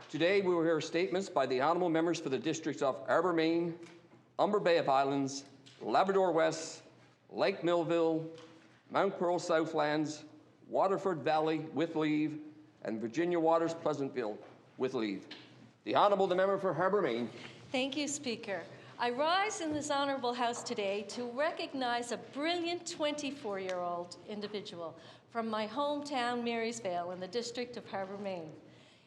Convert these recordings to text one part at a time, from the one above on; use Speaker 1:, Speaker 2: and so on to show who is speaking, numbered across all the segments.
Speaker 1: Today we will hear statements by the honourable members for the districts of Harbour Main, Humber Bay of Islands, Labrador West, Lake Millville, Mount Pearl Southlands, Waterford Valley with leave, and Virginia Waters Pleasantville with leave. The Honourable the Member for Harbour Main.
Speaker 2: Thank you, Speaker. I rise in this honourable House today to recognize a brilliant 24-year-old individual from my hometown, Marysvale, in the district of Harbour Main.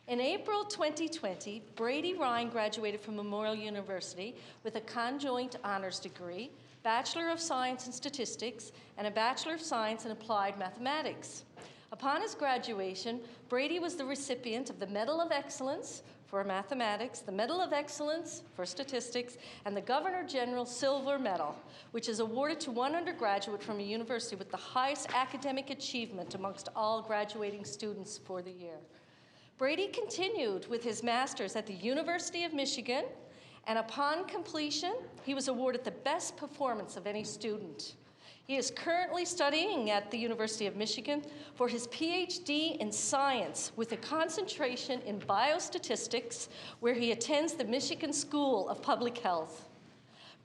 Speaker 2: In April 2020, Brady Ryan graduated from Memorial University with a conjoint honours degree, Bachelor of Science in Statistics, and a Bachelor of Science in Applied Mathematics. Upon his graduation, Brady was the recipient of the Medal of Excellence for Mathematics, the Medal of Excellence for Statistics, and the Governor General Silver Medal, which is awarded to one undergraduate from a university with the highest academic achievement amongst all graduating students for the year. Brady continued with his master's at the University of Michigan, and upon completion, he was awarded the best performance of any student. He is currently studying at the University of Michigan for his PhD in science with a concentration in biostatistics, where he attends the Michigan School of Public Health.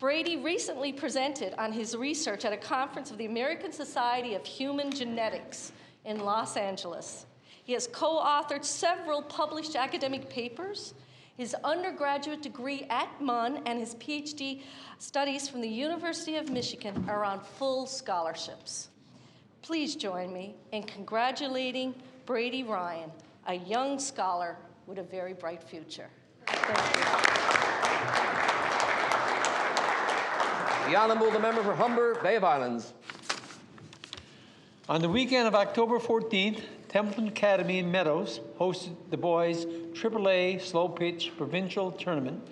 Speaker 2: Brady recently presented on his research at a conference of the American Society of Human Genetics in Los Angeles. He has co-authored several published academic papers. His undergraduate degree at MUN and his PhD studies from the University of Michigan are on full scholarships. Please join me in congratulating Brady Ryan, a young scholar with a very bright future. Thank you.
Speaker 1: The Honourable the Member for Humber Bay of Islands.
Speaker 3: On the weekend of October 14th, Templeton Academy in Meadows hosted the boys' AAA slow pitch provincial tournament.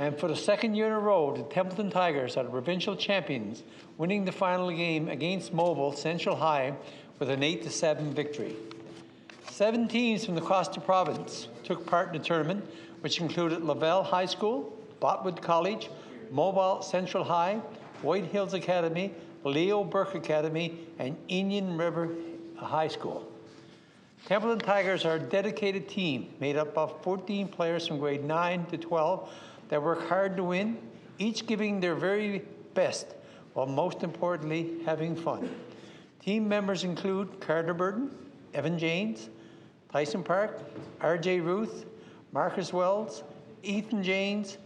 Speaker 3: And for the second year in a row, the Templeton Tigers are the provincial champions, winning the final game against Mobile Central High with an 8-7 victory. 7 teams from the Costa Province took part in the tournament, which included Laval High School, Botwood College, Mobile Central High, White Hills Academy, Leo Burke Academy, and Indian River High School. Templeton Tigers are a dedicated team made up of 14 players from grade 9 to 12 that work hard to win, each giving their very best, while most importantly, having fun. Team members include Carter Burton, Evan James, Tyson Park, R.J. Ruth, Marcus Wells, Ethan James,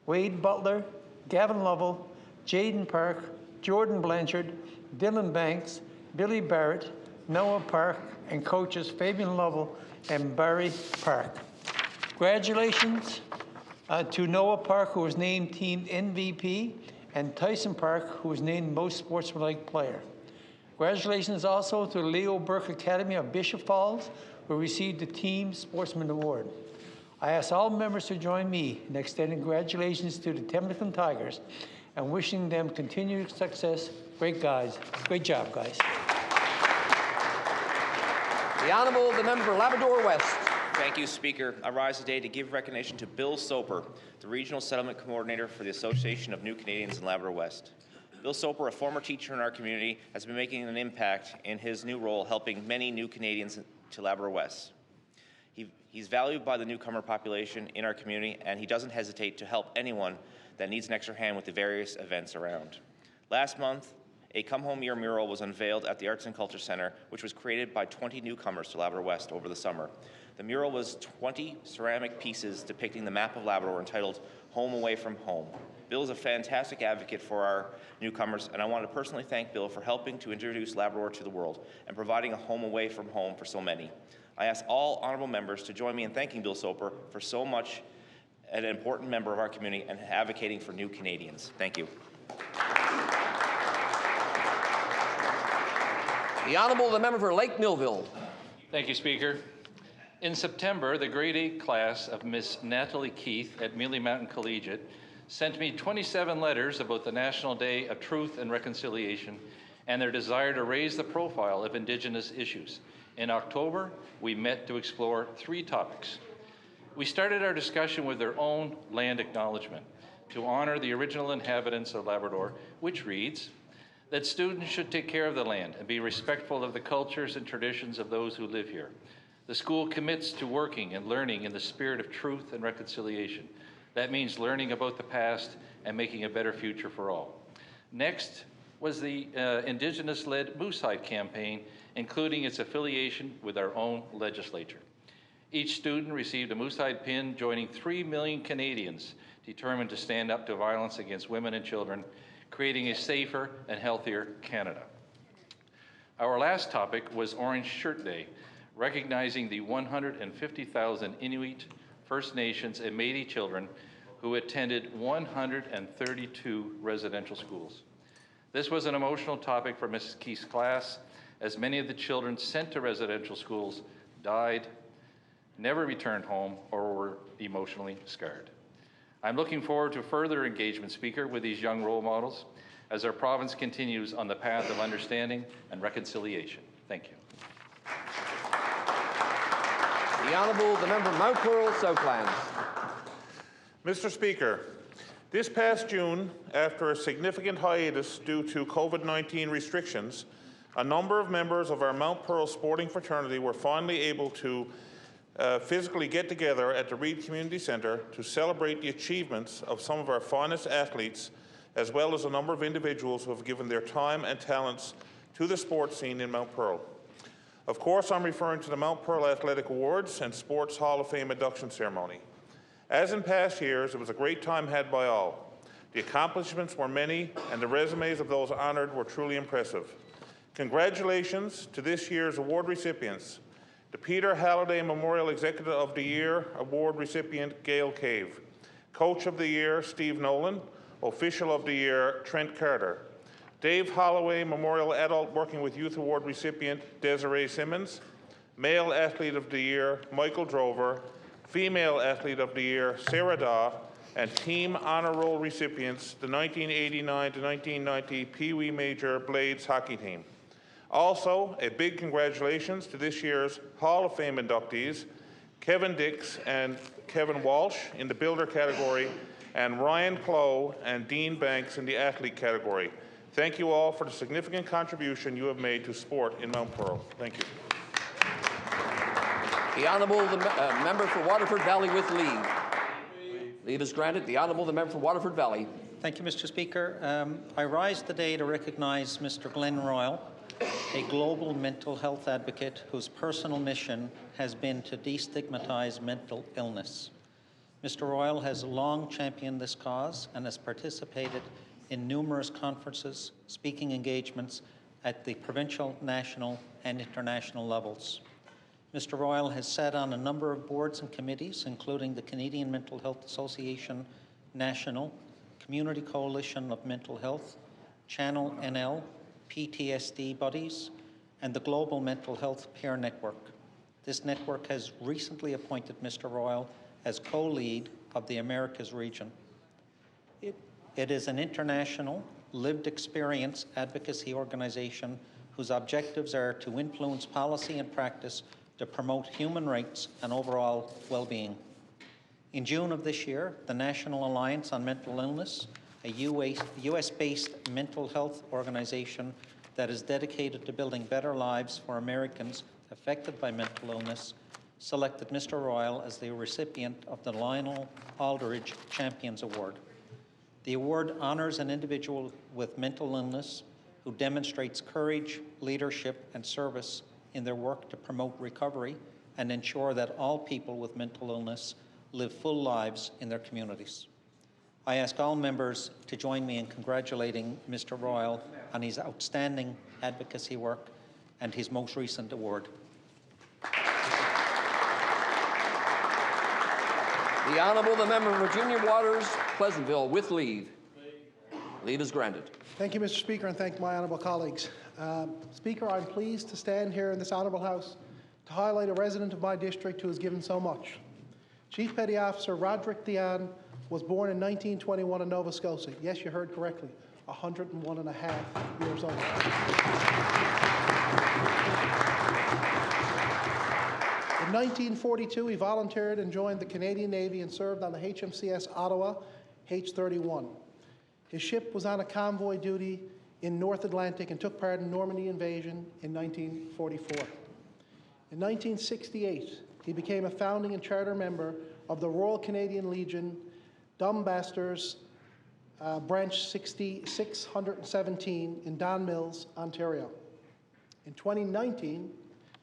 Speaker 3: Wade Butler, Gavin Lovell, Jaden Park, Jordan Blanchard, Dylan Banks, Billy Barrett, Noah Park, and coaches Fabian Lovell and Barry Park. Congratulations to Noah Park, who was named team MVP, and Tyson Park, who was named most sportsmanlike player. Congratulations also to Leo Burke Academy of Bishop Falls, who received the Team Sportsman Award. I ask all members to join me in extending congratulations to the Templeton Tigers and wishing them continued success. Great job, guys.
Speaker 1: The Honourable the Member for Labrador West.
Speaker 4: Thank you, Speaker. I rise today to give recognition to Bill Soper, the Regional Settlement Coordinator for the Association of New Canadians in Labrador West. Bill Soper, a former teacher in our community, has been making an impact in his new role helping many new Canadians to Labrador West. He's valued by the newcomer population in our community, and he doesn't hesitate to help anyone that needs an extra hand with the various events around. Last month, a Come Home Year mural was unveiled at the Arts and Culture Centre, which was created by 20 newcomers to Labrador West over the summer. The mural was 20 ceramic pieces depicting the map of Labrador entitled Home Away from Home. Bill is a fantastic advocate for our newcomers, and I want to personally thank Bill for helping to introduce Labrador to the world and providing a home away from home for so many. I ask all honourable members to join me in thanking Bill Soper for so much an important member of our community and advocating for new Canadians. Thank you.
Speaker 1: The Honourable the Member for Lake Millville.
Speaker 5: Thank you, Speaker. In September, the grade 8 class of Miss Natalie Keith at Mealy Mountain Collegiate sent me 27 letters about the National Day of Truth and Reconciliation and their desire to raise the profile of Indigenous issues. In October, we met to explore 3 topics. We started our discussion with their own land acknowledgement to honor the original inhabitants of Labrador, which reads that students should take care of the land and be respectful of the cultures and traditions of those who live here. The school commits to working and learning in the spirit of truth and reconciliation. That means learning about the past and making a better future for all. Next was the Indigenous-led Moosehide campaign, including its affiliation with our own legislature. Each student received a Moosehide pin, joining 3 million Canadians determined to stand up to violence against women and children, creating a safer and healthier Canada. Our last topic was Orange Shirt Day, recognizing the 150,000 Inuit, First Nations, and Métis children who attended 132 residential schools. This was an emotional topic for Mrs. Keith's class, as many of the children sent to residential schools died, never returned home, or were emotionally scarred. I'm looking forward to further engagement, Speaker, with these young role models as our province continues on the path of understanding and reconciliation. Thank you.
Speaker 1: The Honourable, the member for Mount Pearl, Southlands.
Speaker 6: Mr. Speaker, this past June, after a significant hiatus due to COVID-19 restrictions, a number of members of our Mount Pearl sporting fraternity were finally able to physically get together at the Reid Community Centre to celebrate the achievements of some of our finest athletes, as well as a number of individuals who have given their time and talents to the sports scene in Mount Pearl. Of course, I'm referring to the Mount Pearl Athletic Awards and Sports Hall of Fame induction ceremony. As in past years, it was a great time had by all. The accomplishments were many, and the resumes of those honoured were truly impressive. Congratulations to this year's award recipients. The Peter Halliday Memorial Executive of the Year Award recipient, Gail Cave. Coach of the Year, Steve Nolan. Official of the Year, Trent Carter. Dave Holloway Memorial Adult Working with Youth Award recipient, Desiree Simmons. Male Athlete of the Year, Michael Drover. Female Athlete of the Year, Sarah Daw. And Team Honour Roll recipients, the 1989 to 1990 Pee Wee Major Blades hockey team. Also, a big congratulations to this year's Hall of Fame inductees, Kevin Dix and Kevin Walsh in the Builder category, and Ryan Clough and Dean Banks in the Athlete category. Thank you all for the significant contribution you have made to sport in Mount Pearl. Thank you.
Speaker 1: The Honourable, the member for Waterford Valley with leave. Leave is granted. The Honourable, the member for Waterford Valley.
Speaker 7: Thank you, Mr. Speaker. I rise today to recognise Mr. Glenn Royal, a global mental health advocate whose personal mission has been to destigmatise mental illness. Mr. Royal has long championed this cause and has participated in numerous conferences, speaking engagements at the provincial, national and international levels. Mr. Royal has sat on a number of boards and committees, including the Canadian Mental Health Association National, Community Coalition of Mental Health, Channel NL, PTSD Buddies, and the Global Mental Health Peer Network. This network has recently appointed Mr. Royal as co-lead of the Americas region. It is an international, lived experience advocacy organization whose objectives are to influence policy and practice to promote human rights and overall well-being. In June of this year, the National Alliance on Mental Illness, a US-based mental health organization that is dedicated to building better lives for Americans affected by mental illness, selected Mr. Royal as the recipient of the Lionel Aldridge Champions Award. The award honors an individual with mental illness who demonstrates courage, leadership, and service in their work to promote recovery and ensure that all people with mental illness live full lives in their communities. I ask all members to join me in congratulating Mr. Royal on his outstanding advocacy work and his most recent award.
Speaker 1: The Honourable, the member for Virginia Waters, Pleasantville, with leave. Leave is granted.
Speaker 8: Thank you, Mr. Speaker, and thank my honourable colleagues. Speaker, I'm pleased to stand here in this honourable House to highlight a resident of my district who has given so much. Chief Petty Officer Roderick Diane was born in 1921 in Nova Scotia. Yes, you heard correctly, 101 and a half years old. In 1942, he volunteered and joined the Canadian Navy and served on the HMCS Ottawa H-31. His ship was on a convoy duty in North Atlantic and took part in Normandy invasion in 1944. In 1968, he became a founding and charter member of the Royal Canadian Legion, Dumbarton's Branch 617 in Don Mills, Ontario. In 2019,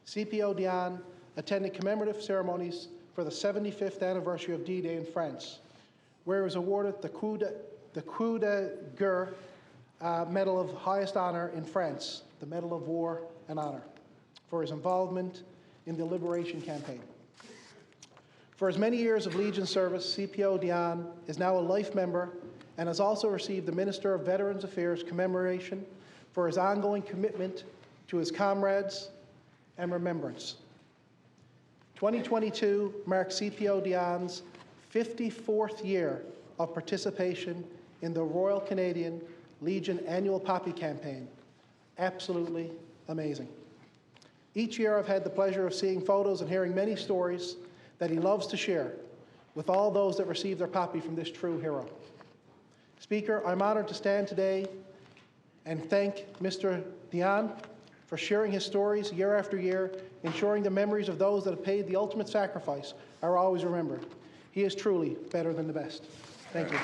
Speaker 8: CPO Diane attended commemorative ceremonies for the 75th anniversary of D-Day in France, where he was awarded the Croix de Guerre Medal of Highest Honor in France, the Medal of War and Honor, for his involvement in the Liberation Campaign. For his many years of Legion service, CPO Diane is now a life member and has also received the Minister of Veterans Affairs commemoration for his ongoing commitment to his comrades and remembrance. 2022 marks CPO Diane's 54th year of participation in the Royal Canadian Legion Annual Poppy Campaign. Absolutely amazing. Each year I've had the pleasure of seeing photos and hearing many stories that he loves to share with all those that receive their poppy from this true hero. Speaker, I'm honored to stand today and thank Mr. Diane for sharing his stories year after year, ensuring the memories of those that have paid the ultimate sacrifice are always remembered. He is truly better than the best. Thank you.